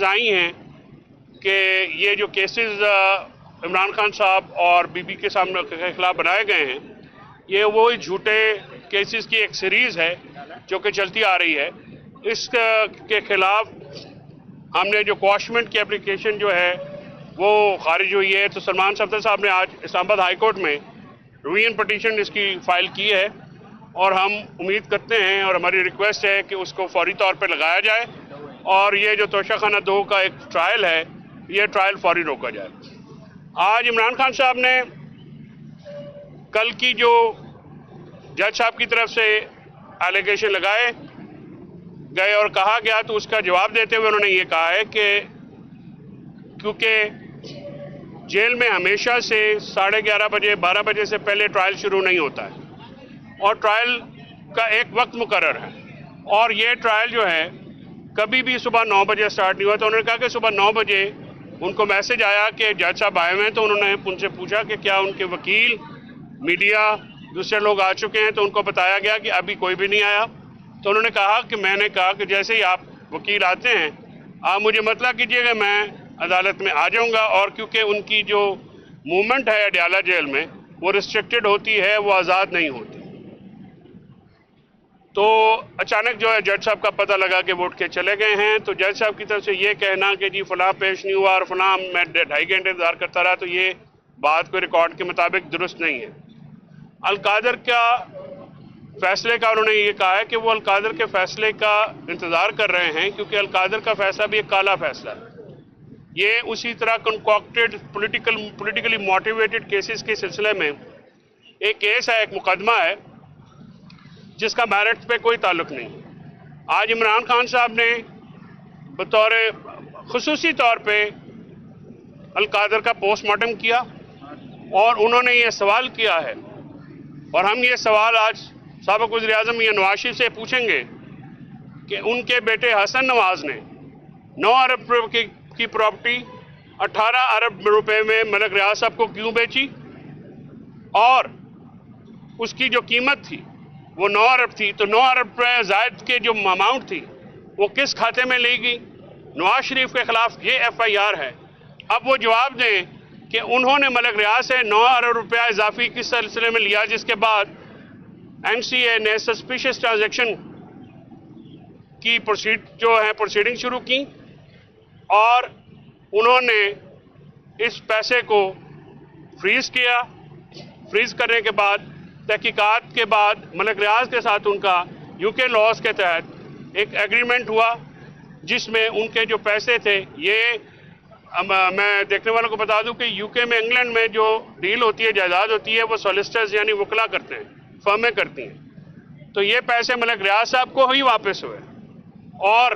आई हैं कि ये जो केसेस इमरान खान साहब और बीबी के सामने के खिलाफ बनाए गए हैं, ये वो झूठे केसेस की एक सीरीज़ है जो कि चलती आ रही है। इसके खिलाफ हमने जो क्वाशमेंट की एप्लीकेशन जो है वो खारिज हुई है। तो सलमान सफदर साहब ने आज इस्लामाबाद हाई कोर्ट में रिवीजन पटिशन इसकी फ़ाइल की है और हम उम्मीद करते हैं और हमारी रिक्वेस्ट है कि उसको फौरी तौर पर लगाया जाए और ये जो तोशाखाना 2 का एक ट्रायल है, ये ट्रायल फौरी रोका जाए। आज इमरान खान साहब ने कल की जो जज साहब की तरफ से एलिगेशन लगाए गए और कहा गया, तो उसका जवाब देते हुए उन्होंने ये कहा है कि क्योंकि जेल में हमेशा से 11:30 बजे 12 बजे से पहले ट्रायल शुरू नहीं होता है और ट्रायल का एक वक्त मुकर्रर है और ये ट्रायल जो है कभी भी सुबह 9 बजे स्टार्ट नहीं हुआ। तो उन्होंने कहा कि सुबह 9 बजे उनको मैसेज आया कि जज साहब आए हुए हैं, तो उन्होंने उनसे पूछा कि क्या उनके वकील, मीडिया, दूसरे लोग आ चुके हैं, तो उनको बताया गया कि अभी कोई भी नहीं आया। तो उन्होंने कहा कि मैंने कहा कि जैसे ही आप वकील आते हैं आप मुझे मतला कीजिएगा, मैं अदालत में आ जाऊंगा। और क्योंकि उनकी जो मूवमेंट है अडयाला जेल में वो रिस्ट्रिक्टेड होती है, वो आज़ाद नहीं होती। तो अचानक जो है जज साहब का पता लगा कि वो उठ के चले गए हैं। तो जज साहब की तरफ से ये कहना कि जी फलां पेश नहीं हुआ और फलां मैं 2.5 घंटे इंतज़ार करता रहा, तो ये बात कोई रिकॉर्ड के मुताबिक दुरुस्त नहीं है। अलकादर का फैसले का उन्होंने ये कहा है कि वो अलकादर के फैसले का इंतज़ार कर रहे हैं क्योंकि अलकादर का फैसला भी एक काला फैसला है। ये उसी तरह कंकॉक्टेड पोलिटिकली मोटिवेटेड केसेस के सिलसिले में एक केस है, एक मुकदमा है जिसका मेरिट पे कोई ताल्लुक नहीं। आज इमरान खान साहब ने बतौर खुसूसी तौर पे अलकादर का पोस्टमार्टम किया और उन्होंने ये सवाल किया है और हम ये सवाल आज साबिक़ वज़ीर-ए-आज़म मियां नवाज शरीफ से पूछेंगे कि उनके बेटे हसन नवाज ने 9 अरब रुपए की प्रॉपर्टी 18 अरब रुपए में मलिक रियाज साहब को क्यों बेची और उसकी जो कीमत थी वो 9 अरब थी। तो 9 अरब रुपए ज़ायद के जो अमाउंट थी वो किस खाते में ली गई। नवाज शरीफ के खिलाफ ये FIR है। अब वो जवाब दें कि उन्होंने मलिक रियाज से 9 अरब रुपया इजाफी किस सिलसिले में लिया, जिसके बाद NCA ने सस्पिशियस ट्रांजैक्शन की प्रोसीडिंग शुरू की और उन्होंने इस पैसे को फ्रीज किया। फ्रीज करने के बाद तहकीकात के बाद मलिक रियाज के साथ उनका UK लॉज के तहत एक एग्रीमेंट हुआ जिसमें उनके जो पैसे थे, ये मैं देखने वालों को बता दूं कि UK में, इंग्लैंड में जो डील होती है, जायदाद होती है, वो सॉलिसिटर्स यानी वकला करते हैं, फर्में करती हैं। तो ये पैसे मलिक रियाज साहब को ही वापस हुए और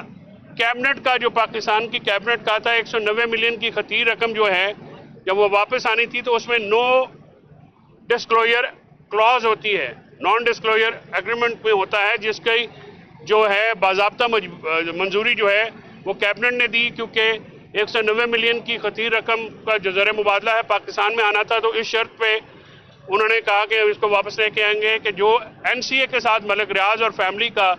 कैबिनेट का जो पाकिस्तान की कैबिनेट का था 190 मिलियन की खती रकम जो है जब वो वापस आनी थी तो उसमें नो डिस्क्लोजर क्लॉज होती है, नॉन डिस्क्लोजर एग्रीमेंट में होता है, जिसकी जो है बाज़ाब्ता मंजूरी जो है वो कैबिनेट ने दी क्योंकि 190 मिलियन की खती रकम का जो ज़र मुबादला है पाकिस्तान में आना था। तो इस शर्त पे उन्होंने कहा कि इसको वापस लेके आएंगे कि जो NCA के साथ मलिक रियाज और फैमिली का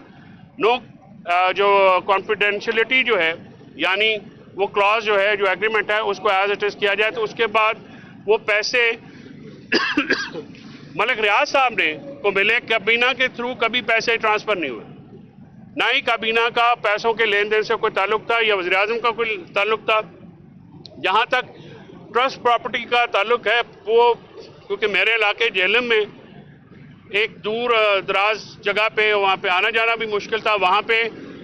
जो कॉन्फिडेंशियलिटी जो है यानी वो क्लॉज जो है, जो एग्रीमेंट है, उसको एज इट इज़ किया जाए। तो उसके बाद वो पैसे मलिक रियाज साहब ने को मिले, काबीना के थ्रू कभी पैसे ट्रांसफ़र नहीं हुए, ना ही काबीना का पैसों के लेन देन से कोई ताल्लुक था या वज़ीर-ए-आज़म का कोई ताल्लुक था। जहाँ तक ट्रस्ट प्रॉपर्टी का ताल्लुक है, वो क्योंकि मेरे इलाके जेलम में एक दूर दराज जगह पे, वहाँ पे आना जाना भी मुश्किल था, वहाँ पे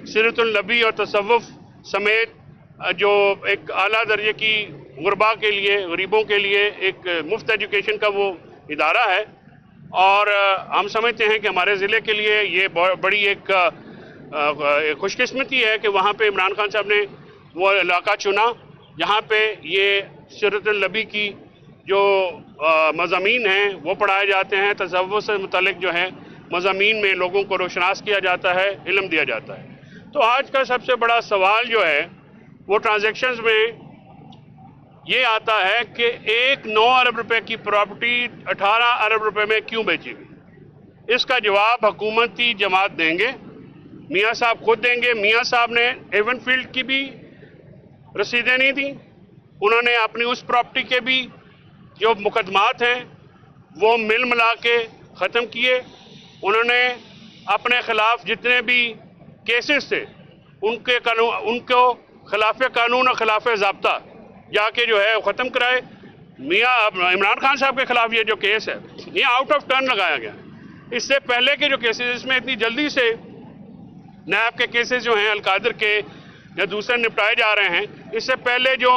सीरतुल नबी और तसव्वुफ समेत जो एक आला दर्जे की गुरबा के लिए, गरीबों के लिए एक मुफ्त एजुकेशन का वो इदारा है और हम समझते हैं कि हमारे ज़िले के लिए ये बड़ी एक खुशकिस्मती है कि वहाँ पे इमरान खान साहब ने वो इलाका चुना जहाँ पे ये सीरतुल नबी की जो मज़ामीन हैं वो पढ़ाए जाते हैं, तसव्वुफ से मुतल्लिक़ जो है मज़ामीन में लोगों को रोशनास किया जाता है, इल्म दिया जाता है। तो आज का सबसे बड़ा सवाल जो है वो ट्रांजैक्शंस में ये आता है कि एक 9 अरब रुपए की प्रॉपर्टी 18 अरब रुपए में क्यों बेची गई। इसका जवाब हुकूमती जमात देंगे, मियाँ साहब खुद देंगे। मियाँ साहब ने एवनफील्ड की भी रसीदें नहीं दी, उन्होंने अपनी उस प्रॉपर्टी के भी जो मुकदमात हैं वो मिल मिला के ख़त्म किए। उन्होंने अपने ख़िलाफ़ जितने भी केसेस थे उनको खिलाफ कानून और खिलाफ ज़ाब्ता जाके जो है ख़त्म कराए। मियाँ इमरान खान साहब के खिलाफ ये जो केस है ये आउट ऑफ टर्न लगाया गया। इससे पहले के जो केसेस इसमें इतनी जल्दी से नैब के केसेस जो हैं अलकादर के या दूसरे निपटाए जा रहे हैं, इससे पहले जो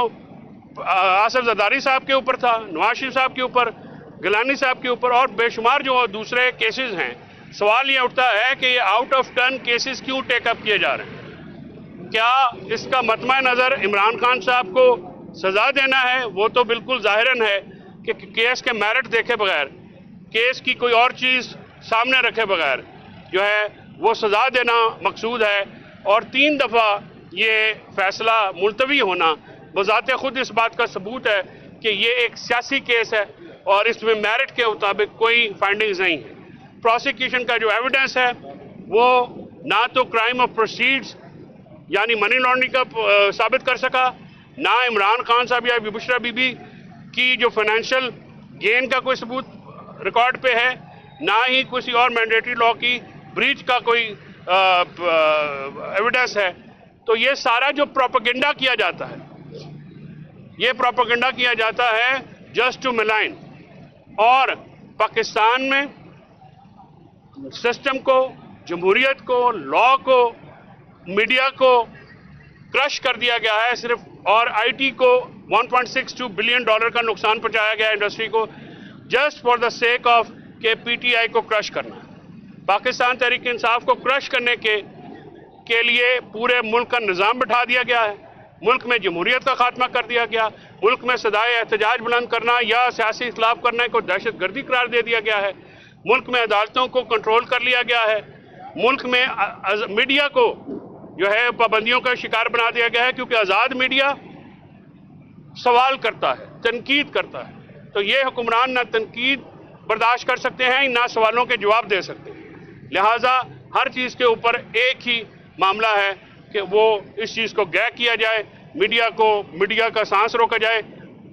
आसिफ जरदारी साहब के ऊपर था, नवाज शरीफ साहब के ऊपर, गिलानी साहब के ऊपर और बेशुमार जो दूसरे केसेस हैं, सवाल ये उठता है कि ये आउट ऑफ टर्न केसेस क्यों टेकअप किए जा रहे हैं? क्या इसका मतमा नज़र इमरान खान साहब को सज़ा देना है? वो तो बिल्कुल ज़ाहिरन है कि केस के मेरिट देखे बगैर, केस की कोई और चीज़ सामने रखे बगैर जो है वो सज़ा देना मकसूद है। और 3 दफ़ा ये फैसला मुलतवी होना बज़ाते खुद इस बात का सबूत है कि ये एक सियासी केस है और इसमें मेरिट के मुताबिक कोई फाइंडिंग्स नहीं है। प्रोसिक्यूशन का जो एविडेंस है वो ना तो क्राइम ऑफ प्रोसीड्स यानी मनी लॉन्ड्रिंग का साबित कर सका, ना इमरान खान साहब या बुशरा बीबी की जो फाइनेंशियल गेन का कोई सबूत रिकॉर्ड पे है, ना ही किसी और मैंडेटरी लॉ की ब्रीच का कोई एविडेंस है। तो ये सारा जो प्रोपेगेंडा किया जाता है, ये प्रोपेगेंडा किया जाता है जस्ट टू मिलाइन और पाकिस्तान में सिस्टम को, जमहूरियत को, लॉ को, मीडिया को क्रश कर दिया गया है सिर्फ, और आईटी को $1.62 बिलियन का नुकसान पहुंचाया गया इंडस्ट्री को just for the sake of के पीटीआई को क्रश करना। पाकिस्तान तहरीक इंसाफ को क्रश करने के लिए पूरे मुल्क का निज़ाम बिठा दिया गया है। मुल्क में जमहूरियत का खात्मा कर दिया गया, मुल्क में सदाए एहतजाज बुलंद करना या सियासी इख्तिलाफ करने को दहशतगर्दी करार दे दिया गया है, मुल्क में अदालतों को कंट्रोल कर लिया गया है, मुल्क में मीडिया को जो है पाबंदियों का शिकार बना दिया गया है, क्योंकि आज़ाद मीडिया सवाल करता है, तनकीद करता है। तो ये हुक्मरान ना तनकीद बर्दाश्त कर सकते हैं ना सवालों के जवाब दे सकते हैं। लिहाजा हर चीज़ के ऊपर एक ही मामला है कि वो इस चीज़ को गैर किया जाए, मीडिया का सांस रोका जाए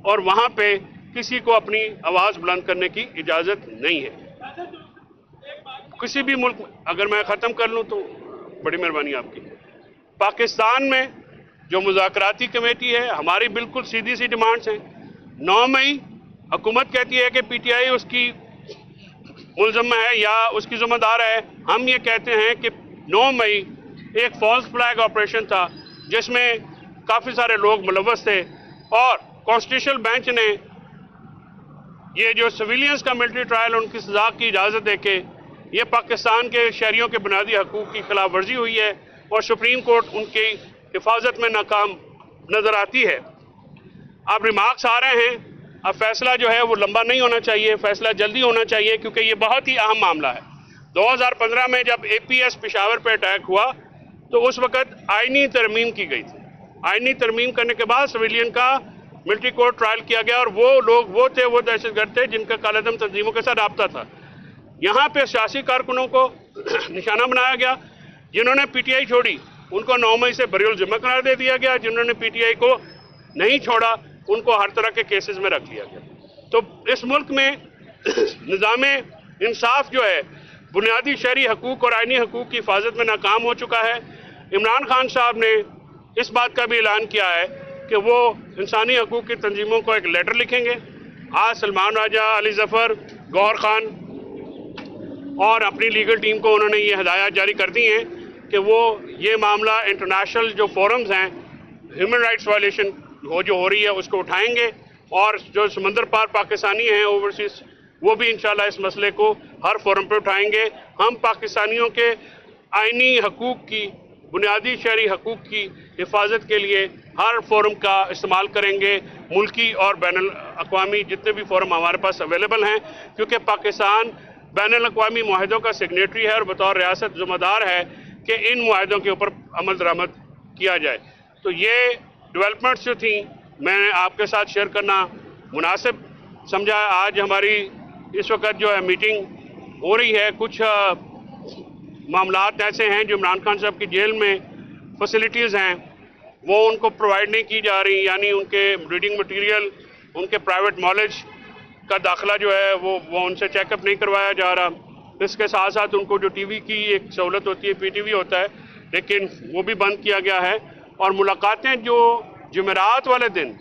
और वहाँ पे किसी को अपनी आवाज़ बुलंद करने की इजाज़त नहीं है। किसी भी मुल्क में, अगर मैं ख़त्म कर लूँ तो बड़ी मेहरबानी आपकी। पाकिस्तान में जो मुज़ाकराती कमेटी है, हमारी बिल्कुल सीधी सी डिमांड्स हैं। 9 मई हुकूमत कहती है कि पीटीआई उसकी मुलज़म है या उसकी ज़िम्मेदार है। हम ये कहते हैं कि 9 मई एक फॉल्स फ्लैग ऑपरेशन था जिसमें काफ़ी सारे लोग मुलव्वस थे और कॉन्स्टिट्यूशनल बेंच ने ये जो सिविलियंस का मिलिट्री ट्रायल उनकी सज़ा की इजाज़त देके ये पाकिस्तान के शहरियों के बुनियादी हकूक़ की खिलाफ वर्जी हुई है और सुप्रीम कोर्ट उनकी हिफाजत में नाकाम नज़र आती है। अब रिमार्क्स आ रहे हैं, अब फैसला जो है वो लंबा नहीं होना चाहिए, फैसला जल्दी होना चाहिए क्योंकि ये बहुत ही अहम मामला है। 2015 में जब एपीएस पेशावर पे अटैक हुआ तो उस वक़्त आइनी तरमीम की गई थी। आइनी तरमीम करने के बाद सिविलियन का मिलिट्री कोर्ट ट्रायल किया गया और वो लोग वो दहशतगर्द थे जिनका कालेदम तंजीमों के साथ राब्ता था। यहाँ पे सियासी कारकुनों को निशाना बनाया गया। जिन्होंने पीटीआई छोड़ी उनको 9 मई से बरीउल ज़िम्मा करार दे दिया गया, जिन्होंने पीटीआई को नहीं छोड़ा उनको हर तरह के केसेस में रख लिया गया। तो इस मुल्क में निज़ाम इंसाफ जो है बुनियादी शहरी हकूक़ और आइनी हकूक़ की हिफाजत में नाकाम हो चुका है। इमरान खान साहब ने इस बात का भी ऐलान किया है कि वो इंसानी हकूक़ की तंजीमों को एक लेटर लिखेंगे। आज सलमान राजा, अली ज़फ़र, गौहर खान और अपनी लीगल टीम को उन्होंने ये हदायत जारी कर दी हैं कि वो ये मामला इंटरनेशनल जो फोरम्स हैं ह्यूमन राइट्स वायलेशन जो हो रही है उसको उठाएंगे और जो समंदर पार पाकिस्तानी हैं ओवरसीज वो भी इंशाल्लाह इस मसले को हर फोरम पे उठाएंगे। हम पाकिस्तानियों के आइनी हकूक़ की, बुनियादी शहरी हकूक़ की हिफाजत के लिए हर फोरम का इस्तेमाल करेंगे, मुल्की और बैनुल अक़वामी जितने भी फोरम हमारे पास अवेलेबल हैं, क्योंकि पाकिस्तान बैनुल अक़वामी मुआहिदों का सिग्नेटरी है और बतौर रियासत ज़िम्मेदार है कि इन मुआहिदों के ऊपर अमल दरामद किया जाए। तो ये डेवलपमेंट्स जो थी मैंने आपके साथ शेयर करना मुनासिब समझा। आज हमारी इस वक्त जो है मीटिंग हो रही है, कुछ मामलात ऐसे हैं जो इमरान खान साहब की जेल में फैसिलिटीज़ हैं وہ ان کو پرووائڈ نہیں کی جا رہی، یعنی ان کے ریڈنگ مٹیریل، ان کے پرائیویٹ نالج کا داخلہ جو ہے وہ ان سے چیک اپ نہیں کروایا جا رہا۔ اس کے ساتھ ساتھ ان کو جو ٹی وی کی ایک سہولت ہوتی ہے، پی ٹی وی ہوتا ہے، لیکن وہ بھی بند کیا گیا ہے۔ اور ملاقاتیں جو جمعرات والے دن،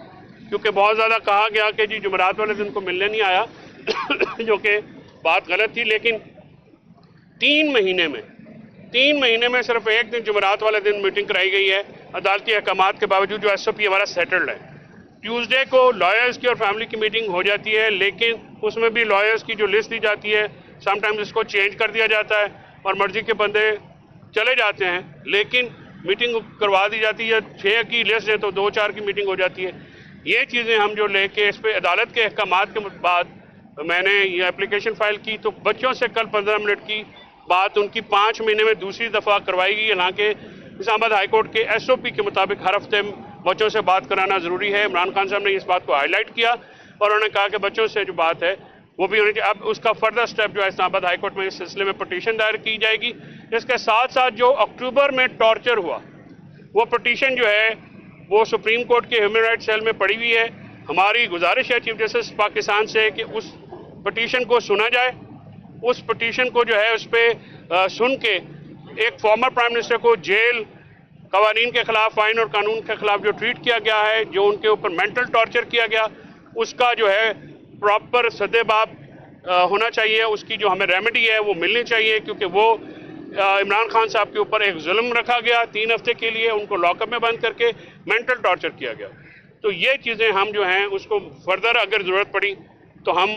کیونکہ بہت زیادہ کہا گیا کہ جی جمعرات والے دن کو ملنے نہیں آیا جو کہ بات غلط تھی، لیکن 3 مہینے میں صرف ایک دن جمعرات والے دن میٹنگ کرائی گئی ہے عدالتی احکامات کے باوجود، جو ایس او پی ہمارا سیٹلڈ ہے۔ ٹیوزڈے کو لائرز کی اور فیملی کی میٹنگ ہو جاتی ہے، لیکن اس میں بھی لائرز کی جو لسٹ دی جاتی ہے، سم ٹائمز اس کو چینج کر دیا جاتا ہے اور مرضی کے بندے چلے جاتے ہیں، لیکن میٹنگ کروا دی جاتی ہے۔ 6 کی لسٹ ہے تو 2-4 کی میٹنگ ہو جاتی ہے۔ یہ چیزیں ہم جو لے کے اس پہ عدالت کے احکامات کے بعد میں نے یہ اپلیکیشن فائل کی، تو بچوں سے کل 15 منٹ کی بات ان کی 5 مہینے میں دوسری دفعہ کروائی گئی، حالانکہ اسلام آباد ہائی کورٹ کے ایس او پی کے مطابق ہر ہفتے بچوں سے بات کرانا ضروری ہے۔ عمران خان صاحب نے اس بات کو ہائی لائٹ کیا اور انہوں نے کہا کہ بچوں سے جو بات ہے وہ بھی ہونی چاہیے۔ اب اس کا فردر سٹیپ جو ہے اسلام آباد ہائی کورٹ میں اس سلسلے میں پٹیشن دائر کی جائے گی۔ اس کے ساتھ ساتھ جو اکتوبر میں ٹارچر ہوا، وہ پٹیشن جو ہے وہ سپریم کورٹ کے ہیومن رائٹ سیل میں پڑی ہوئی ہے۔ ہماری گزارش ہے چیف جسٹس پاکستان سے کہ اس پٹیشن کو سنا جائے، اس پٹیشن کو جو ہے اس پہ سن کے ایک فارمر پرائم منسٹر کو جیل، قوانین کے خلاف، آئین اور قانون کے خلاف جو ٹریٹ کیا گیا ہے، جو ان کے اوپر مینٹل ٹارچر کیا گیا، اس کا جو ہے پراپر سدباب ہونا چاہیے۔ اس کی جو ہمیں ریمیڈی ہے وہ ملنی چاہیے، کیونکہ وہ عمران خان صاحب کے اوپر ایک ظلم رکھا گیا 3 ہفتے کے لیے، ان کو لاک اپ میں بند کر کے مینٹل ٹارچر کیا گیا۔ تو یہ چیزیں ہم جو ہیں اس کو فردر اگر ضرورت پڑی تو ہم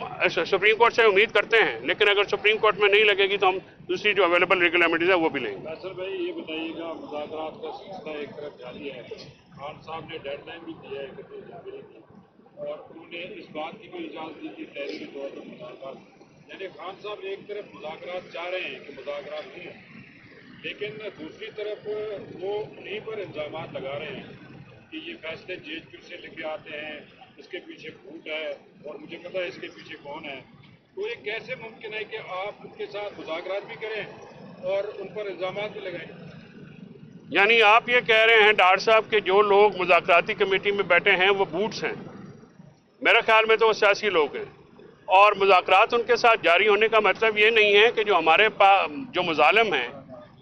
سپریم کورٹ سے امید کرتے ہیں، لیکن اگر سپریم کورٹ میں نہیں لگے گی تو ہم دوسری جو اویلیبل لیگل ریمیڈیز ہے وہ بھی لیں گے۔ فیصل بھائی یہ بتائیے گا، مذاکرات کا سلسلہ ایک طرف جاری ہے، خان صاحب نے ڈیڈ لائن بھی دیا ہے 31 جنوری کی، اور انہوں نے اس بات کی بھی اجازت دی تھی تحریری طور پر مذاکرات، یعنی خان صاحب ایک طرف مذاکرات چاہ رہے ہیں کہ مذاکرات نہیں ہیں، لیکن دوسری طرف وہ انہیں پر الزامات لگا رہے ہیں کہ یہ فیصلے جے ایچ کیو سے لے کے آتے ہیں، اس کے پیچھے بھوت ہے اور مجھے پتا ہے اس کے پیچھے کون ہے۔ تو یہ کیسے ممکن ہے کہ آپ ان کے ساتھ مذاکرات بھی کریں اور ان پر الزامات بھی لگائیں؟ یعنی آپ یہ کہہ رہے ہیں ڈاکٹر صاحب کہ جو لوگ مذاکراتی کمیٹی میں بیٹھے ہیں وہ بوٹس ہیں؟ میرے خیال میں تو وہ سیاسی لوگ ہیں، اور مذاکرات ان کے ساتھ جاری ہونے کا مطلب یہ نہیں ہے کہ جو ہمارے جو مظالم ہیں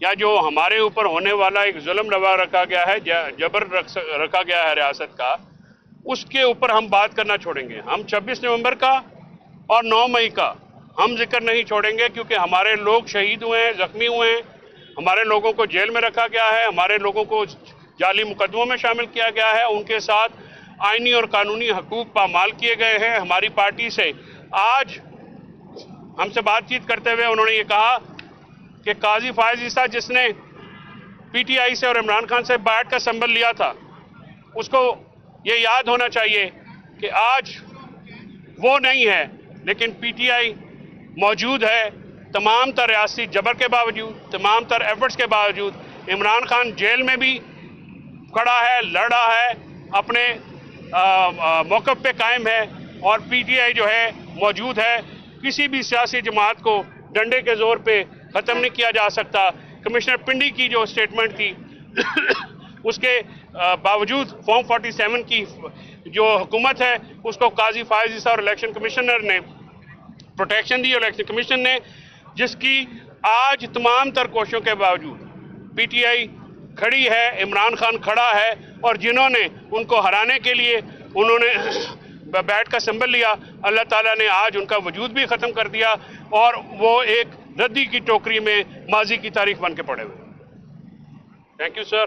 یا جو ہمارے اوپر ہونے والا ایک ظلم روا رکھا گیا ہے، جبر رکھا گیا ہے ریاست کا، اس کے اوپر ہم بات کرنا چھوڑیں گے۔ ہم 26 نومبر کا اور 9 مئی کا ہم ذکر نہیں چھوڑیں گے، کیونکہ ہمارے لوگ شہید ہوئے ہیں، زخمی ہوئے ہیں، ہمارے لوگوں کو جیل میں رکھا گیا ہے، ہمارے لوگوں کو جعلی مقدموں میں شامل کیا گیا ہے، ان کے ساتھ آئینی اور قانونی حقوق پامال کیے گئے ہیں۔ ہماری پارٹی سے آج ہم سے بات چیت کرتے ہوئے انہوں نے یہ کہا کہ قاضی فائز عیسیٰ جس نے پی ٹی آئی سے اور عمران خان سے بیعت کا سمبل لیا تھا، اس کو یہ یاد ہونا چاہیے کہ آج وہ نہیں ہے، لیکن پی ٹی آئی موجود ہے۔ تمام تر ریاستی جبر کے باوجود، تمام تر ایفرٹس کے باوجود عمران خان جیل میں بھی کھڑا ہے، لڑ رہا ہے، اپنے موقف پہ قائم ہے، اور پی ٹی آئی جو ہے موجود ہے۔ کسی بھی سیاسی جماعت کو ڈنڈے کے زور پہ ختم نہیں کیا جا سکتا۔ کمشنر پنڈی کی جو سٹیٹمنٹ تھی اس کے باوجود فارم 47 کی جو حکومت ہے اس کو قاضی فائز عیسیٰ اور الیکشن کمشنر نے پروٹیکشن دی، اور الیکشن کمیشن نے، جس کی آج تمام تر کوششوں کے باوجود پی ٹی آئی کھڑی ہے، عمران خان کھڑا ہے، اور جنہوں نے ان کو ہرانے کے لیے انہوں نے بیعت کا سمبل لیا، اللہ تعالیٰ نے آج ان کا وجود بھی ختم کر دیا، اور وہ ایک ردی کی ٹوکری میں ماضی کی تاریخ بن کے پڑے ہوئے۔ Thank you sir.